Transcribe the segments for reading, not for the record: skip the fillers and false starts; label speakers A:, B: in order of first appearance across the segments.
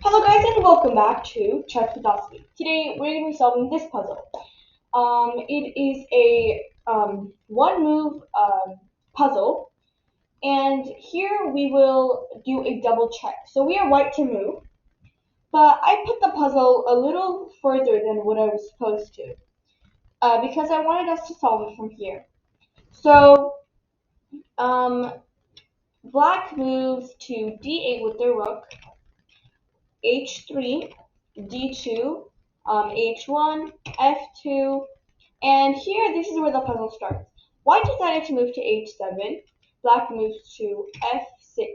A: Hello guys and welcome back to Chess with Osby. Today we're going to be solving this puzzle. It is a one move puzzle, and here we will do a double check. So we are white to move, but I put the puzzle a little further than what I was supposed to because I wanted us to solve it from here. So um, black moves to d8 with their rook, h3, d2, h1, f2, and here this is where the puzzle starts. White decided to move to h7, black moves to f6.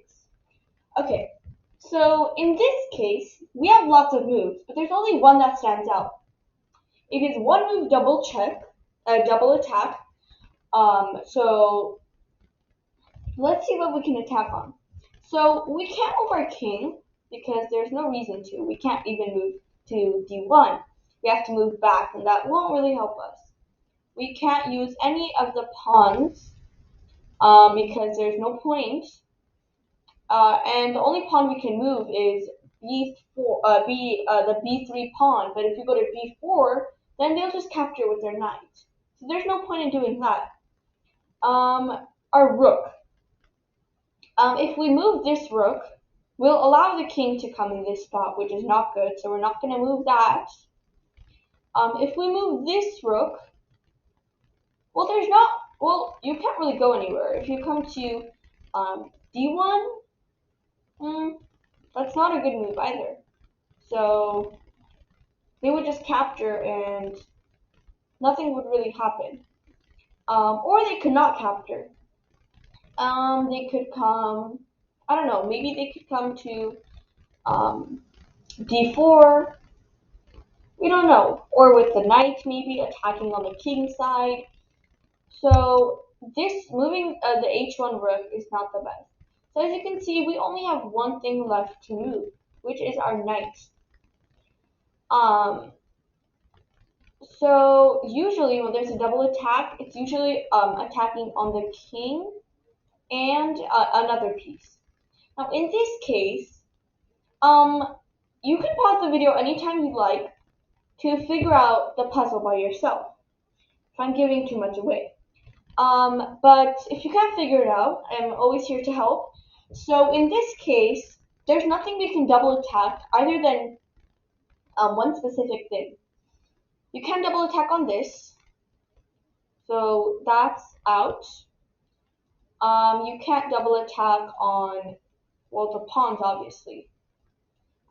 A: Okay, so in this case, we have lots of moves, but there's only one that stands out. It is one move double check, double attack. So let's see what we can attack on. So we can't move our king because there's no reason to. We can't even move to d1. We have to move back, and that won't really help us. We can't use any of the pawns because there's no point. And the only pawn we can move is b4, the b3 pawn. But if you go to b4, then they'll just capture with their knight. So there's no point in doing that. Our rook. If we move this rook, we'll allow the king to come in this spot, which is not good, so we're not going to move that. If we move this rook, well, you can't really go anywhere. If you come to d1, that's not a good move either. So they would just capture and nothing would really happen. Or they could not capture. They could come, I don't know, maybe they could come to d4, we don't know, or with the knight maybe attacking on the king side. So this moving the h1 rook is not the best. So as you can see, we only have one thing left to move, which is our knight. So usually when there's a double attack, it's usually attacking on the king and another piece. Now in this case, you can pause the video anytime you like to figure out the puzzle by yourself. If I'm giving too much away. But if you can't figure it out, I'm always here to help. So in this case, there's nothing we can double attack other than one specific thing. You can double attack on this, so that's out. You can't double attack on, well, the pawns, obviously.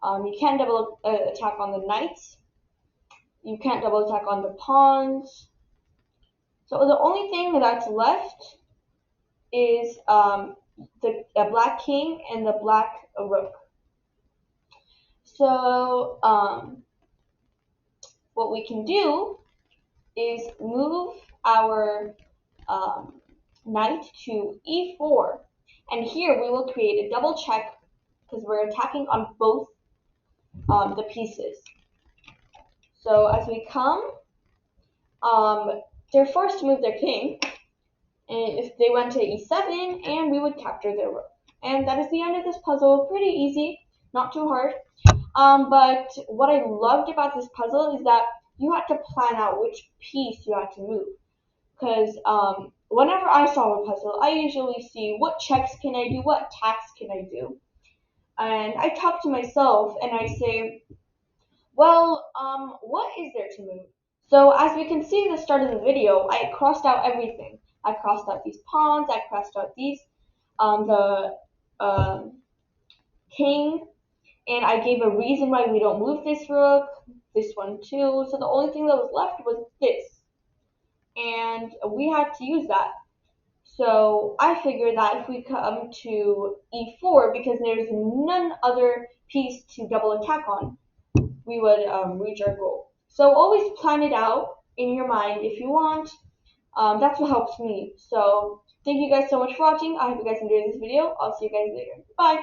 A: You can't double attack on the knights. You can't double attack on the pawns. So the only thing that's left is the black king and the black rook. So what we can do is move our knight to e4, and here we will create a double check because we're attacking on both the pieces. So as we come, they're forced to move their king, and if they went to e7, and we would capture their rook. And that is the end of this puzzle. Pretty easy, not too hard. But what I loved about this puzzle is that you had to plan out which piece you had to move. Because whenever I solve a puzzle, I usually see what checks can I do, what attacks can I do. And I talk to myself and I say, well, what is there to move? So as we can see in the start of the video, I crossed out everything. I crossed out these pawns, I crossed out these, the king, and I gave a reason why we don't move this rook, this one too. So the only thing that was left was this. And we had to use that. So I figured that if we come to e4, because there's none other piece to double attack on, we would reach our goal. So always plan it out in your mind if you want. That's what helps me. So thank you guys so much for watching. I hope you guys enjoyed this video. I'll see you guys later. Bye.